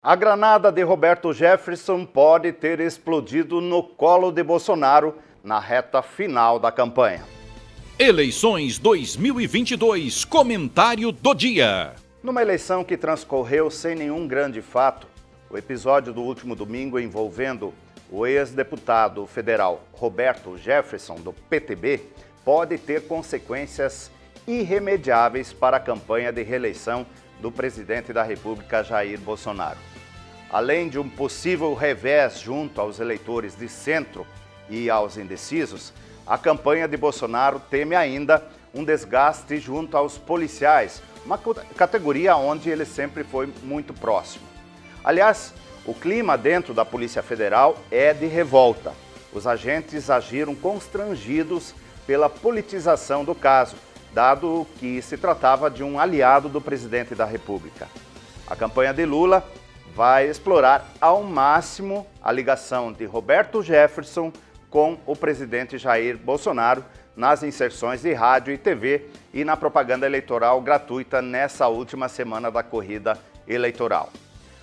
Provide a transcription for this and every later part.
A granada de Roberto Jefferson pode ter explodido no colo de Bolsonaro na reta final da campanha. Eleições 2022, comentário do dia. Numa eleição que transcorreu sem nenhum grande fato, o episódio do último domingo envolvendo o ex-deputado federal Roberto Jefferson, do PTB, pode ter consequências irremediáveis para a campanha de reeleição do presidente da República, Jair Bolsonaro. Além de um possível revés junto aos eleitores de centro e aos indecisos, a campanha de Bolsonaro teme ainda um desgaste junto aos policiais, uma categoria onde ele sempre foi muito próximo. Aliás, o clima dentro da Polícia Federal é de revolta. Os agentes agiram constrangidos pela politização do caso, dado que se tratava de um aliado do presidente da República. A campanha de Lula vai explorar ao máximo a ligação de Roberto Jefferson com o presidente Jair Bolsonaro nas inserções de rádio e TV e na propaganda eleitoral gratuita nessa última semana da corrida eleitoral.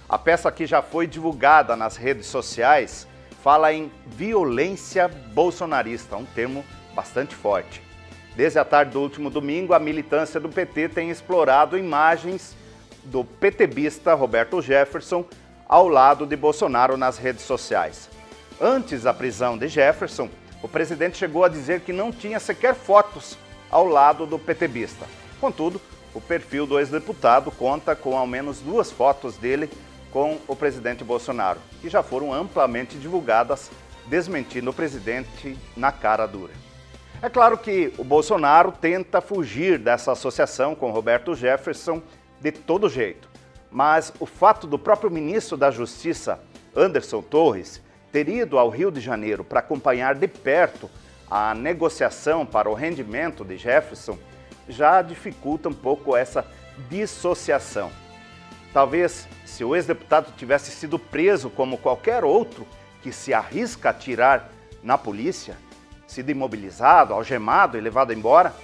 A peça que já foi divulgada nas redes sociais fala em violência bolsonarista, um termo bastante forte. Desde a tarde do último domingo, a militância do PT tem explorado imagens do PTBista Roberto Jefferson ao lado de Bolsonaro nas redes sociais. Antes da prisão de Jefferson, o presidente chegou a dizer que não tinha sequer fotos ao lado do PTBista. Contudo, o perfil do ex-deputado conta com ao menos 2 fotos dele com o presidente Bolsonaro, que já foram amplamente divulgadas, desmentindo o presidente na cara dura. É claro que o Bolsonaro tenta fugir dessa associação com Roberto Jefferson de todo jeito, mas o fato do próprio ministro da Justiça, Anderson Torres, ter ido ao Rio de Janeiro para acompanhar de perto a negociação para o rendimento de Jefferson já dificulta um pouco essa dissociação. Talvez, se o ex-deputado tivesse sido preso como qualquer outro que se arrisca a atirar na polícia, sido imobilizado, algemado e levado embora,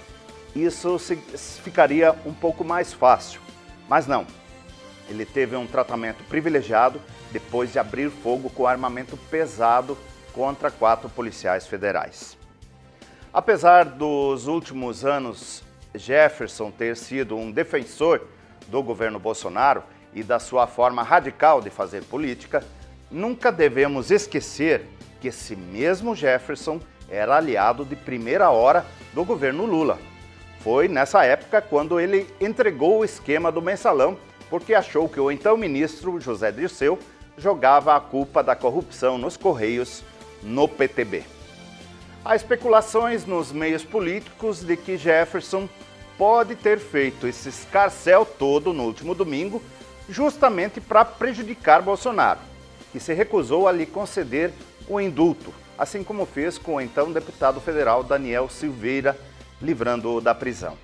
isso ficaria um pouco mais fácil. Mas não, ele teve um tratamento privilegiado depois de abrir fogo com armamento pesado contra 4 policiais federais. Apesar dos últimos anos Jefferson ter sido um defensor do governo Bolsonaro e da sua forma radical de fazer política, nunca devemos esquecer que esse mesmo Jefferson era aliado de primeira hora do governo Lula. Foi nessa época quando ele entregou o esquema do mensalão, porque achou que o então ministro José Dirceu jogava a culpa da corrupção nos Correios no PTB. Há especulações nos meios políticos de que Jefferson pode ter feito esse escarcéu todo no último domingo justamente para prejudicar Bolsonaro, que se recusou a lhe conceder o indulto, assim como fez com o então deputado federal Daniel Silveira, livrando-o da prisão.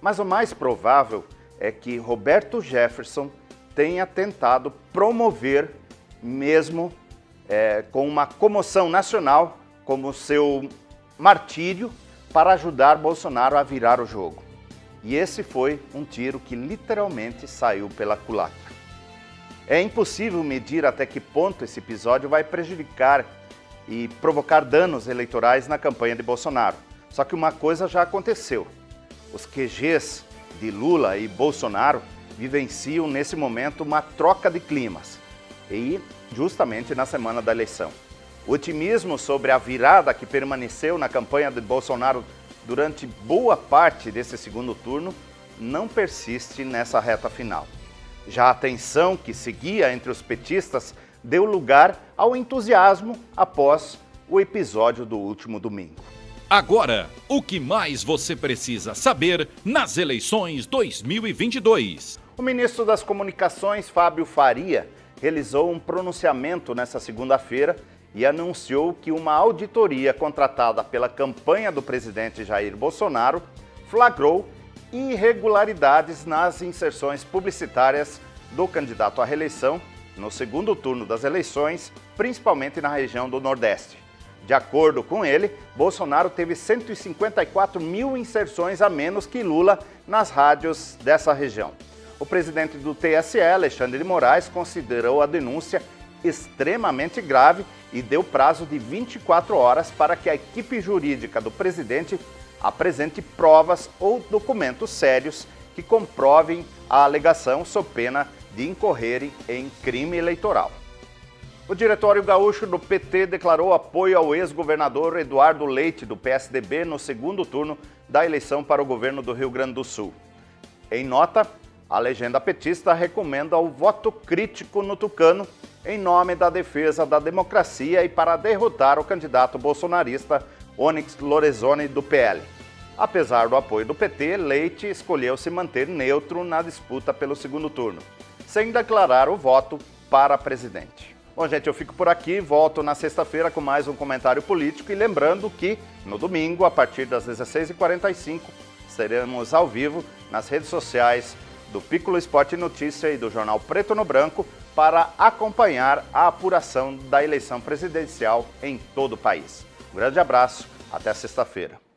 Mas o mais provável é que Roberto Jefferson tenha tentado promover, mesmo com uma comoção nacional, como seu martírio, para ajudar Bolsonaro a virar o jogo. E esse foi um tiro que literalmente saiu pela culatra. É impossível medir até que ponto esse episódio vai prejudicar e provocar danos eleitorais na campanha de Bolsonaro. Só que uma coisa já aconteceu. Os QGs de Lula e Bolsonaro vivenciam nesse momento uma troca de climas. E justamente na semana da eleição. O otimismo sobre a virada que permaneceu na campanha de Bolsonaro durante boa parte desse segundo turno não persiste nessa reta final. Já a tensão que seguia entre os petistas deu lugar ao entusiasmo após o episódio do último domingo. Agora, o que mais você precisa saber nas eleições 2022? O ministro das Comunicações, Fábio Faria, realizou um pronunciamento nesta segunda-feira e anunciou que uma auditoria contratada pela campanha do presidente Jair Bolsonaro flagrou irregularidades nas inserções publicitárias do candidato à reeleição no segundo turno das eleições, principalmente na região do Nordeste. De acordo com ele, Bolsonaro teve 154 mil inserções a menos que Lula nas rádios dessa região. O presidente do TSE, Alexandre de Moraes, considerou a denúncia extremamente grave e deu prazo de 24 horas para que a equipe jurídica do presidente apresente provas ou documentos sérios que comprovem a alegação sob pena de incorrerem em crime eleitoral. O Diretório Gaúcho do PT declarou apoio ao ex-governador Eduardo Leite, do PSDB, no segundo turno da eleição para o governo do Rio Grande do Sul. Em nota, a legenda petista recomenda o voto crítico no Tucano em nome da defesa da democracia e para derrotar o candidato bolsonarista Onyx Lorenzoni, do PL. Apesar do apoio do PT, Leite escolheu se manter neutro na disputa pelo segundo turno, sem declarar o voto para presidente. Bom, gente, eu fico por aqui, volto na sexta-feira com mais um comentário político e lembrando que no domingo, a partir das 16h45, seremos ao vivo nas redes sociais do Piccolo Esporte Notícia e do jornal Preto no Branco para acompanhar a apuração da eleição presidencial em todo o país. Um grande abraço, até sexta-feira.